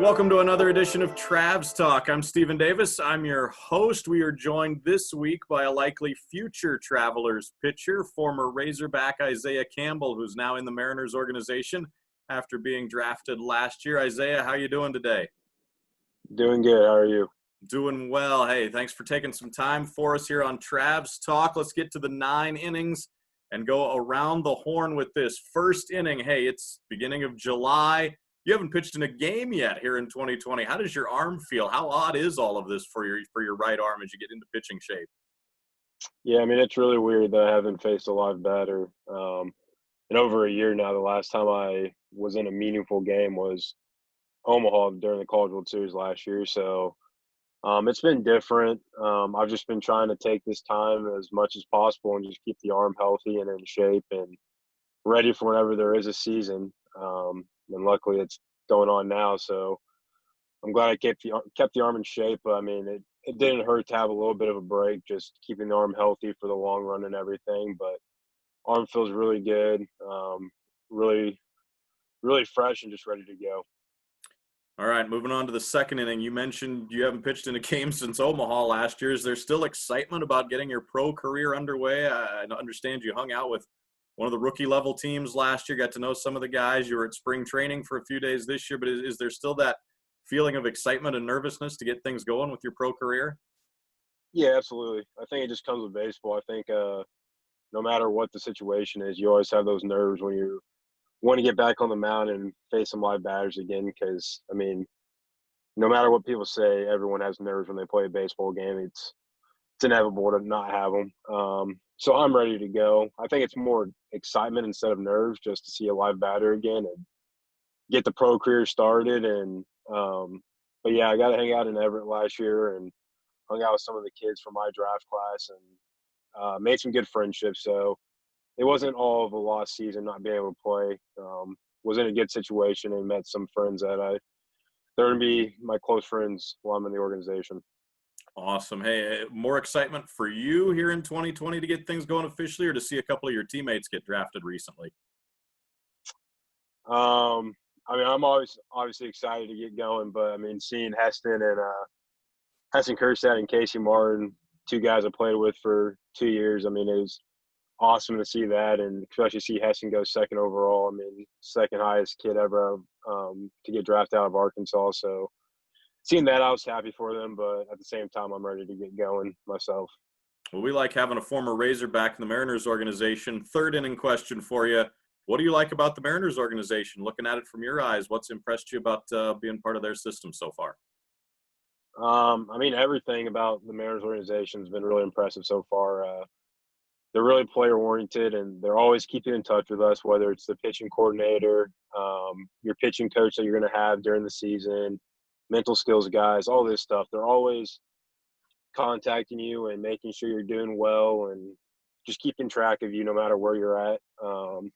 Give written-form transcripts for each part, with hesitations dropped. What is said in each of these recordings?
Welcome to another edition of Travs Talk. I'm Stephen Davis. I'm your host. We are joined this week by a likely future Travelers pitcher, former Razorback Isaiah Campbell, who's now in the Mariners organization after being drafted last year. Isaiah, how you doing today? Doing good. How are you? Doing well. Hey, thanks for taking some time for us here on Travs Talk. Let's get to the 9 innings and go around the horn with this first inning. Hey, it's beginning of July. You haven't pitched in a game yet here in 2020. How does your arm feel? How odd is all of this for your right arm as you get into pitching shape? Yeah, I mean, it's really weird that I haven't faced a live batter in over a year now. The last time I was in a meaningful game was Omaha during the College World Series last year. So it's been different. I've just been trying to take this time as much as possible and just keep the arm healthy and in shape and ready for whenever there is a season. And luckily it's going on now. So I'm glad I kept the arm in shape. I mean, it didn't hurt to have a little bit of a break, just keeping the arm healthy for the long run and everything. But arm feels really good, really, really fresh and just ready to go. All right, moving on to the second inning. You mentioned you haven't pitched in a game since Omaha last year. Is there still excitement about getting your pro career underway? I understand you hung out with one of the rookie level teams last year, got to know some of the guys. You were at spring training for a few days this year, but is there still that feeling of excitement and nervousness to get things going with your pro career? Yeah, absolutely. I think it just comes with baseball. I think no matter what the situation is, you always have those nerves when you want to get back on the mound and face some live batters again. Because I mean, no matter what people say, everyone has nerves when they play a baseball game. It's inevitable to not have them. So I'm ready to go. I think it's more excitement instead of nerves, just to see a live batter again and get the pro career started. And but yeah, I got to hang out in Everett last year and hung out with some of the kids from my draft class and made some good friendships. So it wasn't all of a lost season not being able to play. Was in a good situation and met some friends that they're going to be my close friends while I'm in the organization. Awesome. Hey, more excitement for you here in 2020 to get things going officially, or to see a couple of your teammates get drafted recently? I mean, I'm always obviously excited to get going, but I mean, seeing Heston Kjerstad and Casey Martin, two guys I played with for 2 years. I mean, it was awesome to see that, and especially see Heston go second overall. I mean, second highest kid ever to get drafted out of Arkansas. So seeing that, I was happy for them, but at the same time, I'm ready to get going myself. Well, we like having a former Razorback in the Mariners organization. Third inning question for you. What do you like about the Mariners organization? Looking at it from your eyes, what's impressed you about being part of their system so far? I mean, everything about the Mariners organization has been really impressive so far. They're really player oriented, and they're always keeping in touch with us, whether it's the pitching coordinator, your pitching coach that you're going to have during the season, mental skills guys, all this stuff. They're always contacting you and making sure you're doing well and just keeping track of you no matter where you're at. And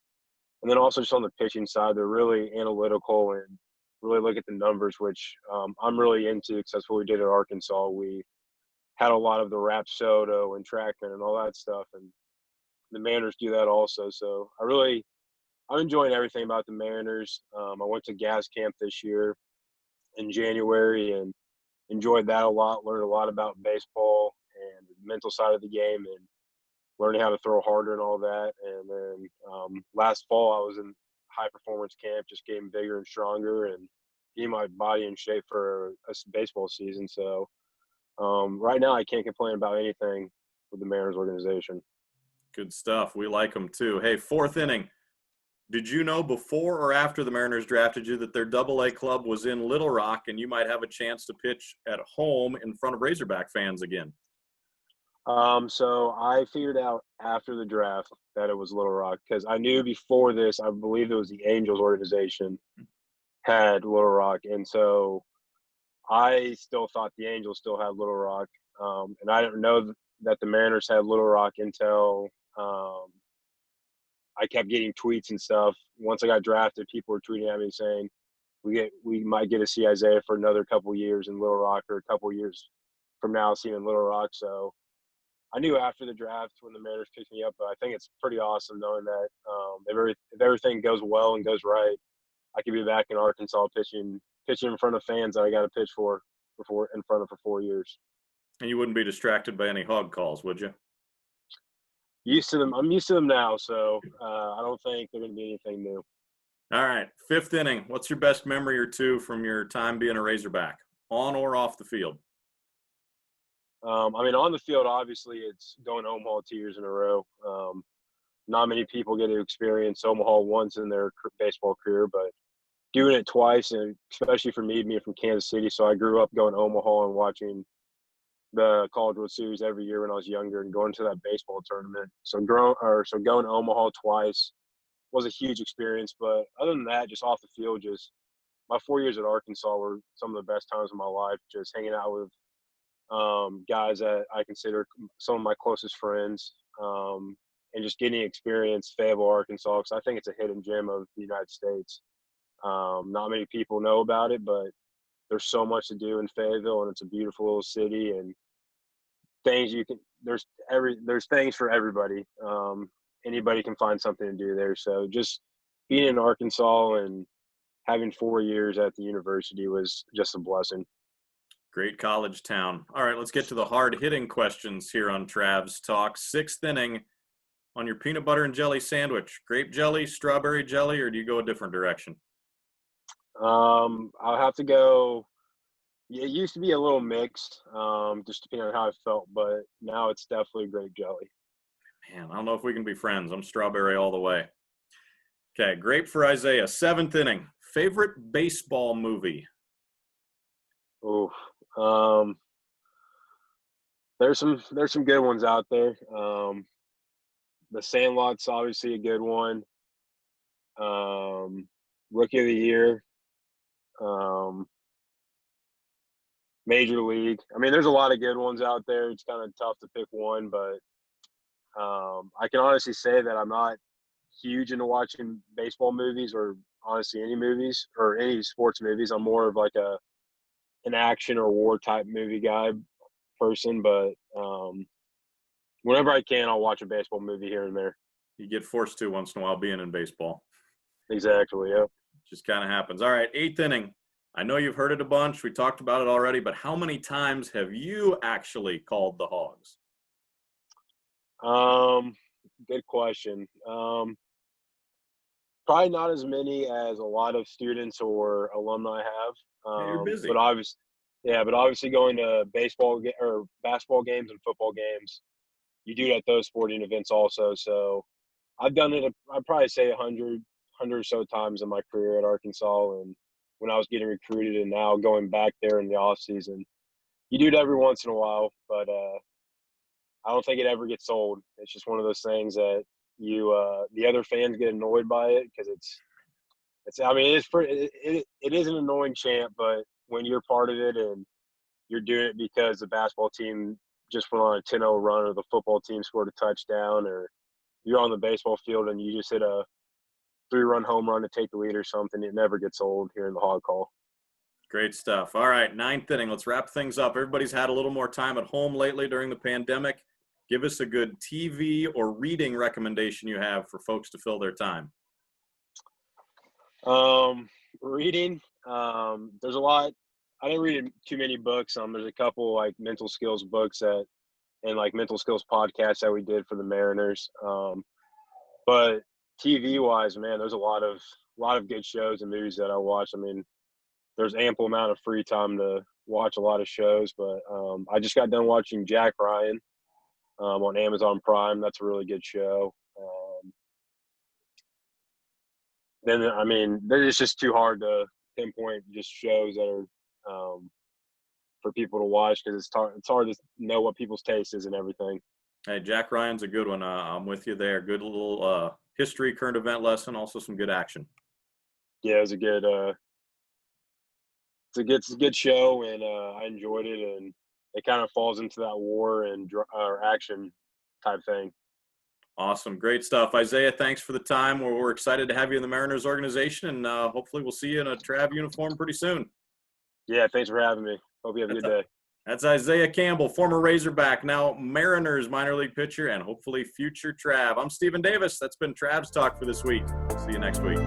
then also just on the pitching side, they're really analytical and really look at the numbers, which I'm really into, because that's what we did at Arkansas. We had a lot of the Rapsodo and TrackMan and all that stuff, and the Mariners do that also. So I'm enjoying everything about the Mariners. I went to Gas Camp this year in January and enjoyed that a lot, learned a lot about baseball and the mental side of the game and learning how to throw harder and all that. And then last fall I was in high performance camp, just getting bigger and stronger and getting my body in shape for a baseball season. So right now I can't complain about anything with the Mariners organization. Good stuff. We like them too. Hey, fourth inning. Did you know before or after the Mariners drafted you that their Double-A club was in Little Rock and you might have a chance to pitch at home in front of Razorback fans again? So I figured out after the draft that it was Little Rock, because I knew before this, I believe it was the Angels organization had Little Rock. And so I still thought the Angels still had Little Rock. And I didn't know that the Mariners had Little Rock until I kept getting tweets and stuff. Once I got drafted, people were tweeting at me saying, we might get to see Isaiah for another couple years in Little Rock, or a couple years from now seeing in Little Rock. So I knew after the draft when the Mariners picked me up, but I think it's pretty awesome knowing that if everything goes well and goes right, I could be back in Arkansas pitching pitching in front of fans that I got to pitch in front of for 4 years. And you wouldn't be distracted by any hog calls, would you? Used to them. I'm used to them now, so I don't think they're going to be anything new. All right, 5th inning. What's your best memory or two from your time being a Razorback, on or off the field? I mean, on the field, obviously, it's going to Omaha 2 years in a row. Not many people get to experience Omaha once in their baseball career, but doing it twice, and especially for me, being from Kansas City, so I grew up going to Omaha and watching the College World Series every year when I was younger and going to that baseball tournament. So going to Omaha twice was a huge experience. But other than that, just off the field, just my 4 years at Arkansas were some of the best times of my life, just hanging out with guys that I consider some of my closest friends, and just getting experience Fayetteville, Arkansas, because I think it's a hidden gem of the United States. Not many people know about it, but there's so much to do in Fayetteville, and it's a beautiful little city, and there's things for everybody. Anybody can find something to do there. So just being in Arkansas and having 4 years at the university was just a blessing. Great college town. All right, let's get to the hard-hitting questions here on Travs Talk. 6th inning, on your peanut butter and jelly sandwich, grape jelly, strawberry jelly, or do you go a different direction? I'll have to go. It used to be a little mixed, just depending on how I felt, but now it's definitely grape jelly. Man, I don't know if we can be friends. I'm strawberry all the way. Okay, great for Isaiah. 7th inning, favorite baseball movie? Ooh, there's some good ones out there. The Sandlot's obviously a good one. Rookie of the Year. Major League. I mean, there's a lot of good ones out there. It's kind of tough to pick one, but I can honestly say that I'm not huge into watching baseball movies or honestly any movies or any sports movies. I'm more of like an action or war type movie guy person, but whenever I can, I'll watch a baseball movie here and there. You get forced to once in a while being in baseball. Exactly, yeah. Just kind of happens. All right, 8th inning. I know you've heard it a bunch. We talked about it already, but how many times have you actually called the Hogs? Good question. Probably not as many as a lot of students or alumni have. You're busy. But obviously going to or basketball games and football games, you do it at those sporting events also. So I've done it, I'd probably say 100 or so times in my career at Arkansas, and when I was getting recruited and now going back there in the off season. You do it every once in a while, but I don't think it ever gets old. It's just one of those things that the other fans get annoyed by it because it is an annoying chant, but when you're part of it and you're doing it because the basketball team just went on a 10-0 run or the football team scored a touchdown or you're on the baseball field and you just hit a 3-run home run to take the lead or something, it never gets old here in the Hog Call. Great stuff. All right, 9th inning. Let's wrap things up. Everybody's had a little more time at home lately during the pandemic. Give us a good TV or reading recommendation you have for folks to fill their time. Reading. There's a lot. I didn't read too many books. There's a couple like mental skills books and like mental skills podcasts that we did for the Mariners. But TV wise, man, there's a lot of good shows and movies that I watch. I mean, there's ample amount of free time to watch a lot of shows, but I just got done watching Jack Ryan on Amazon Prime. That's a really good show. Then, I mean, it's just too hard to pinpoint just shows that are for people to watch because it's hard to know what people's taste is and everything. Hey, Jack Ryan's a good one. I'm with you there. Good little history, current event lesson, also some good action. Yeah, it was a good it's a good show, and I enjoyed it, and it kind of falls into that war and action type thing. Awesome. Great stuff. Isaiah, thanks for the time. We're excited to have you in the Mariners organization, and hopefully we'll see you in a Trav uniform pretty soon. Yeah, thanks for having me. Hope you have a good day. That's Isaiah Campbell, former Razorback, now Mariners minor league pitcher, and hopefully future Trav. I'm Stephen Davis. That's been Travs Talk for this week. See you next week.